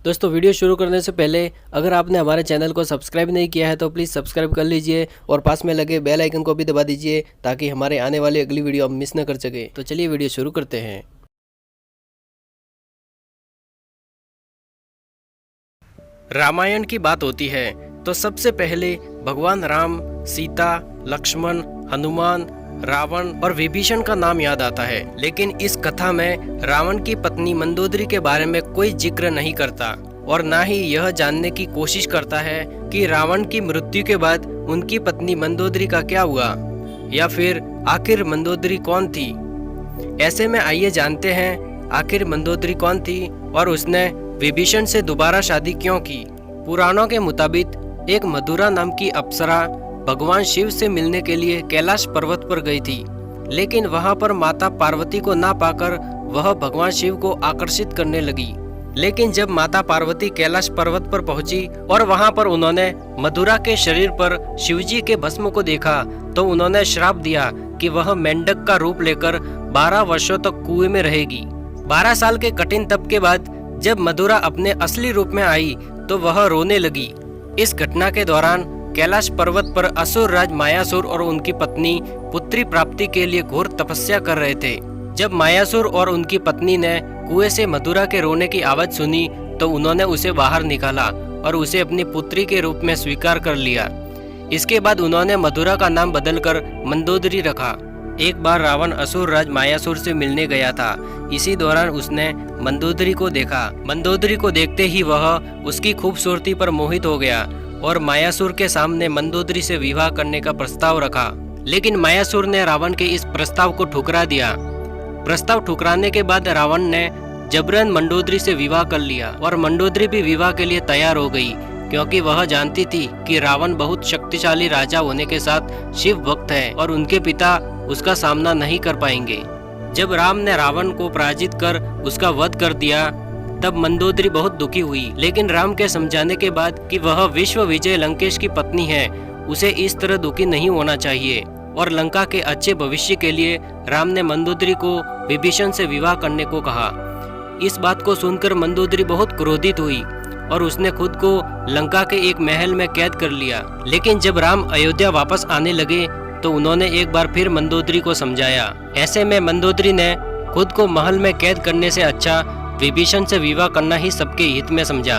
दोस्तों वीडियो शुरू करने से पहले अगर आपने हमारे चैनल को सब्सक्राइब नहीं किया है तो प्लीज़ सब्सक्राइब कर लीजिए और पास में लगे बेल आइकन को भी दबा दीजिए ताकि हमारे आने वाली अगली वीडियो आप मिस न कर सके। तो चलिए वीडियो शुरू करते हैं। रामायण की बात होती है तो सबसे पहले भगवान राम, सीता, लक्ष्मण, हनुमान, रावण और विभीषण का नाम याद आता है। लेकिन इस कथा में रावण की पत्नी मंदोदरी के बारे में कोई जिक्र नहीं करता और ना ही यह जानने की कोशिश करता है कि रावण की मृत्यु के बाद उनकी पत्नी मंदोदरी का क्या हुआ या फिर आखिर मंदोदरी कौन थी। ऐसे में आइए जानते हैं आखिर मंदोदरी कौन थी और उसने विभीषण से दोबारा शादी क्यों की। पुराणों के मुताबिक एक मधुरा नाम की अप्सरा भगवान शिव से मिलने के लिए कैलाश पर्वत पर गई थी, लेकिन वहां पर माता पार्वती को ना पाकर वह भगवान शिव को आकर्षित करने लगी। लेकिन जब माता पार्वती कैलाश पर्वत पर पहुंची और वहां पर उन्होंने मधुरा के शरीर पर शिवजी के भस्म को देखा तो उन्होंने श्राप दिया कि वह मेंढक का रूप लेकर 12 वर्षों तक कुएं में रहेगी। 12 साल के कठिन तप के बाद जब मधुरा अपने असली रूप में आई तो वह रोने लगी। इस घटना के दौरान कैलाश पर्वत पर असुर राज मायासुर और उनकी पत्नी पुत्री प्राप्ति के लिए घोर तपस्या कर रहे थे। जब मायासुर और उनकी पत्नी ने कुएं से मधुरा के रोने की आवाज सुनी तो उन्होंने उसे बाहर निकाला और उसे अपनी पुत्री के रूप में स्वीकार कर लिया। इसके बाद उन्होंने मधुरा का नाम बदलकर मंदोदरी रखा। एक बार रावण असुर राज मायासुर से मिलने गया था। इसी दौरान उसने मंदोदरी को देखा। मंदोदरी को देखते ही वह उसकी खूबसूरती पर मोहित हो गया और मायासुर के सामने मंदोदरी से विवाह करने का प्रस्ताव रखा। लेकिन मायासुर ने रावण के इस प्रस्ताव को ठुकरा दिया। प्रस्ताव ठुकराने के बाद रावण ने जबरन मंदोदरी से विवाह कर लिया और मंदोदरी भी विवाह के लिए तैयार हो गई, क्योंकि वह जानती थी कि रावण बहुत शक्तिशाली राजा होने के साथ शिव भक्त है और उनके पिता उसका सामना नहीं कर पाएंगे। जब राम ने रावण को पराजित कर उसका वध कर दिया तब मंदोदरी बहुत दुखी हुई। लेकिन राम के समझाने के बाद कि वह विश्व विजय लंकेश की पत्नी है, उसे इस तरह दुखी नहीं होना चाहिए और लंका के अच्छे भविष्य के लिए राम ने मंदोदरी को विभीषण से विवाह करने को कहा। इस बात को सुनकर मंदोदरी बहुत क्रोधित हुई और उसने खुद को लंका के एक महल में कैद कर लिया। लेकिन जब राम अयोध्या वापस आने लगे तो उन्होंने एक बार फिर मंदोदरी को समझाया। ऐसे में मंदोदरी ने खुद को महल में कैद करने से अच्छा विभीषण से विवाह करना ही सबके हित में समझा।